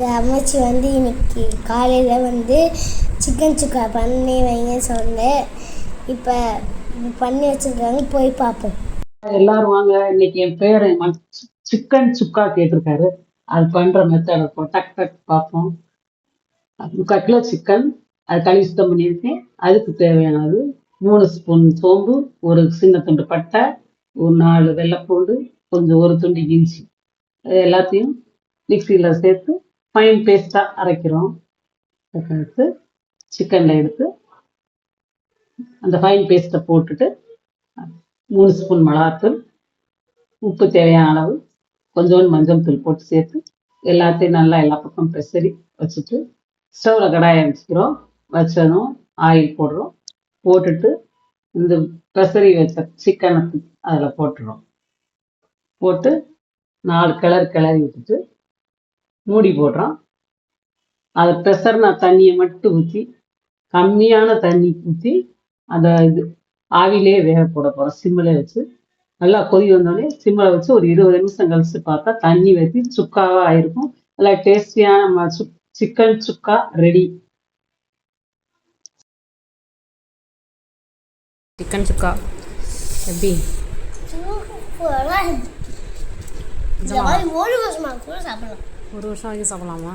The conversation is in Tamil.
அமைச்சு இன்னைக்கு காலையில் சிக்கன் சுக்கா பண்ணி வைங்க சொன்னேன். இப்போ பண்ணி வச்சுருக்காங்க, போய் பார்ப்போம். எல்லாரும் வாங்க. இன்னைக்கு என் பேர் சிக்கன் சுக்கா கேட்டிருக்காரு. அது பண்ணுற மெத்தட் இருக்கும். டக் டக் பார்ப்போம். 3/4 கிலோ சிக்கன், அது கழுவி சுத்தம் பண்ணியிருக்கேன். அதுக்கு தேவையானது 3 ஸ்பூன் சோம்பு, ஒரு சின்ன துண்டு பட்டை, ஒரு 4 வெள்ளைப்பூண்டு, கொஞ்சம் ஒரு துண்டு இஞ்சி. எல்லாத்தையும் மிக்சியில் சேர்த்து ஃபைன் பேஸ்ட்டாக அரைக்கிறோம். எடுத்து சிக்கனில் எடுத்து அந்த ஃபைன் பேஸ்ட்டை போட்டுட்டு 3 ஸ்பூன் மிளகாத்தூள், உப்பு தேவையான அளவு, கொஞ்சோண்டு மஞ்சள் தூள் போட்டு சேர்த்து எல்லாத்தையும் நல்லா எல்லா பக்கம் பெசரி வச்சுட்டு ஸ்டவ்வில் கடாயை வச்சுக்கிறோம். வச்சதும் ஆயில் போடுறோம். போட்டுட்டு இந்த பெசரி வச்ச சிக்கனை அதில் போட்டுறோம். போட்டு 4 கிளறி விட்டுட்டு மூடி போடுறோம். அதை பெசர்னா தண்ணியை மட்டும் ஊற்றி, கம்மியான தண்ணி ஊற்றி அதை ஆவிலே வேக போட போகிறோம். சிம்மில் வச்சு நல்லா கொதி வந்தோடனே சிம்மில் வச்சு ஒரு 20 நிமிஷம் கழிச்சு பார்த்தா தண்ணி வற்றி சுக்காவாக ஆயிருக்கும். நல்லா டேஸ்டியான சிக்கன் சுக்கா ரெடி. சிக்கன் சுக்கா எப்படி? ஒரு வருஷம் வரைக்கும் சாப்பிடலாமா?